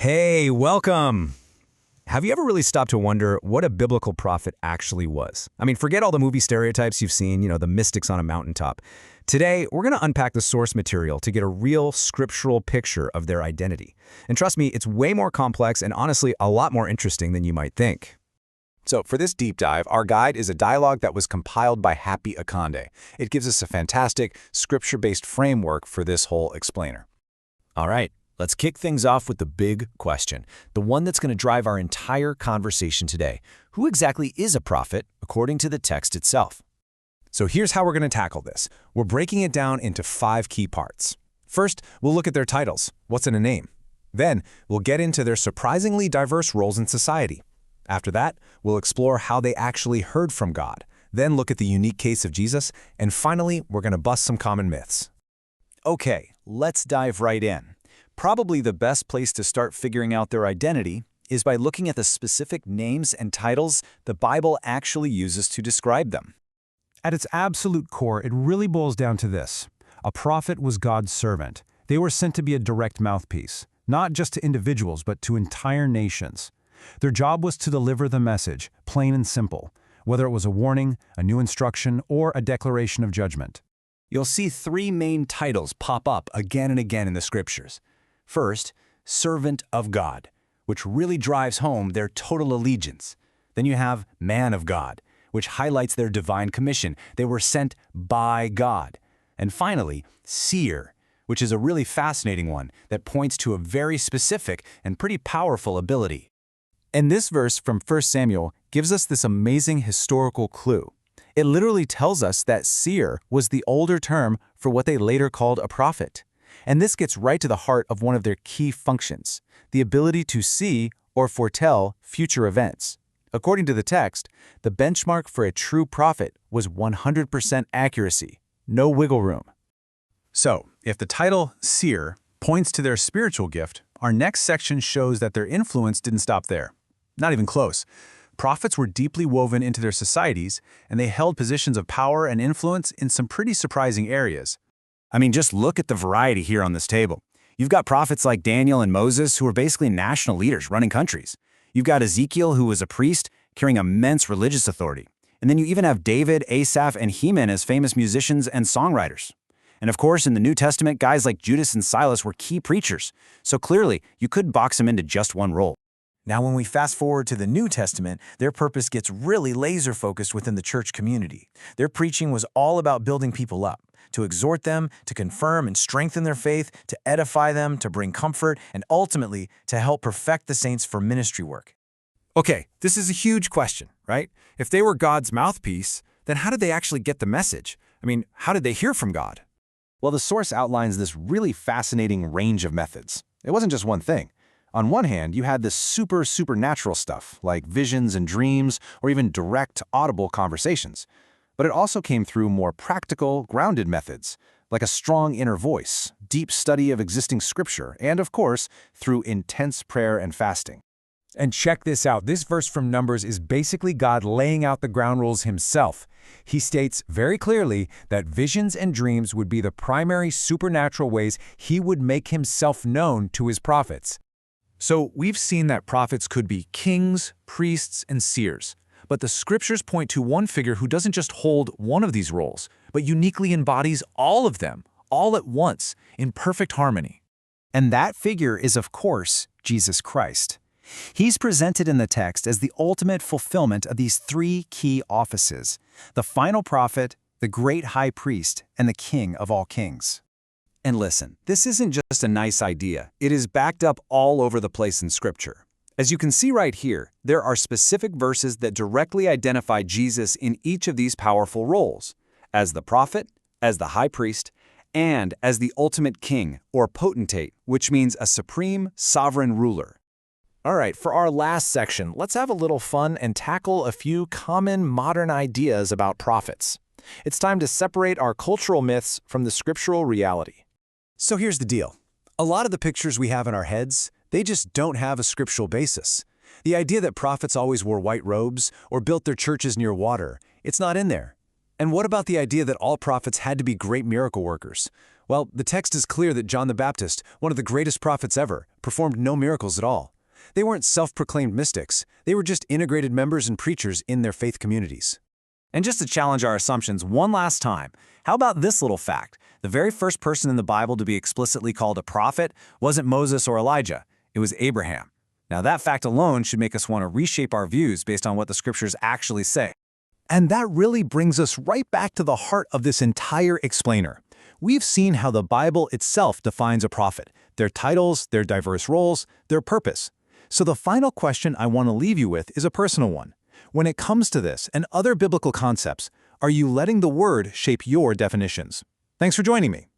Hey, welcome! Have you ever really stopped to wonder what a biblical prophet actually was? I mean, forget all the movie stereotypes you've seen, the mystics on a mountaintop. Today, we're going to unpack the source material to get a real scriptural picture of their identity. And trust me, it's way more complex and honestly a lot more interesting than you might think. So for this deep dive, our guide is a dialogue that was compiled by Happy Akande. It gives us a fantastic, scripture-based framework for this whole explainer. All right, let's kick things off with the big question, the one that's going to drive our entire conversation today. Who exactly is a prophet according to the text itself? So here's how we're going to tackle this. We're breaking it down into 5 key parts. First, we'll look at their titles. What's in a name? Then, we'll get into their surprisingly diverse roles in society. After that, we'll explore how they actually heard from God, then look at the unique case of Jesus, and finally, we're going to bust some common myths. Okay, let's dive right in. Probably the best place to start figuring out their identity is by looking at the specific names and titles the Bible actually uses to describe them. At its absolute core, it really boils down to this. A prophet was God's servant. They were sent to be a direct mouthpiece, not just to individuals, but to entire nations. Their job was to deliver the message, plain and simple, whether it was a warning, a new instruction, or a declaration of judgment. You'll see 3 main titles pop up again and again in the scriptures. First, servant of God, which really drives home their total allegiance. Then you have man of God, which highlights their divine commission. They were sent by God. And finally, seer, which is a really fascinating one that points to a very specific and pretty powerful ability. And this verse from 1 Samuel gives us this amazing historical clue. It literally tells us that seer was the older term for what they later called a prophet. And this gets right to the heart of one of their key functions, the ability to see or foretell future events. According to the text, the benchmark for a true prophet was 100% accuracy, no wiggle room. So, if the title, seer, points to their spiritual gift, our next section shows that their influence didn't stop there. Not even close. Prophets were deeply woven into their societies, and they held positions of power and influence in some pretty surprising areas. I mean, just look at the variety here on this table. You've got prophets like Daniel and Moses who were basically national leaders running countries. You've got Ezekiel who was a priest carrying immense religious authority. And then you even have David, Asaph, and Heman as famous musicians and songwriters. And of course, in the New Testament, guys like Judas and Silas were key preachers. So clearly, you couldn't box them into just one role. Now, when we fast forward to the New Testament, their purpose gets really laser-focused within the church community. Their preaching was all about building people up, to exhort them, to confirm and strengthen their faith, to edify them, to bring comfort, and ultimately to help perfect the saints for ministry work. Okay, this is a huge question, right? If they were God's mouthpiece, then how did they actually get the message? I mean, how did they hear from God? Well, the source outlines this really fascinating range of methods. It wasn't just one thing. On one hand, you had this supernatural stuff, like visions and dreams, or even direct, audible conversations. But it also came through more practical, grounded methods, like a strong inner voice, deep study of existing scripture, and of course, through intense prayer and fasting. And check this out. This verse from Numbers is basically God laying out the ground rules himself. He states very clearly that visions and dreams would be the primary supernatural ways he would make himself known to his prophets. So we've seen that prophets could be kings, priests, and seers. But the scriptures point to one figure who doesn't just hold one of these roles, but uniquely embodies all of them, all at once, in perfect harmony. And that figure is, of course, Jesus Christ. He's presented in the text as the ultimate fulfillment of these 3 key offices: the final prophet, the great high priest, and the king of all kings. And listen, this isn't just a nice idea. It is backed up all over the place in Scripture. As you can see right here, there are specific verses that directly identify Jesus in each of these powerful roles, as the prophet, as the high priest, and as the ultimate king, or potentate, which means a supreme, sovereign ruler. All right, for our last section, let's have a little fun and tackle a few common modern ideas about prophets. It's time to separate our cultural myths from the scriptural reality. So here's the deal. A lot of the pictures we have in our heads, they just don't have a scriptural basis. The idea that prophets always wore white robes or built their churches near water, it's not in there. And what about the idea that all prophets had to be great miracle workers? Well, the text is clear that John the Baptist, one of the greatest prophets ever, performed no miracles at all. They weren't self-proclaimed mystics. They were just integrated members and preachers in their faith communities. And just to challenge our assumptions one last time, how about this little fact? The very first person in the Bible to be explicitly called a prophet wasn't Moses or Elijah, it was Abraham. Now that fact alone should make us want to reshape our views based on what the scriptures actually say. And that really brings us right back to the heart of this entire explainer. We've seen how the Bible itself defines a prophet, their titles, their diverse roles, their purpose. So the final question I want to leave you with is a personal one. When it comes to this and other biblical concepts, are you letting the Word shape your definitions? Thanks for joining me.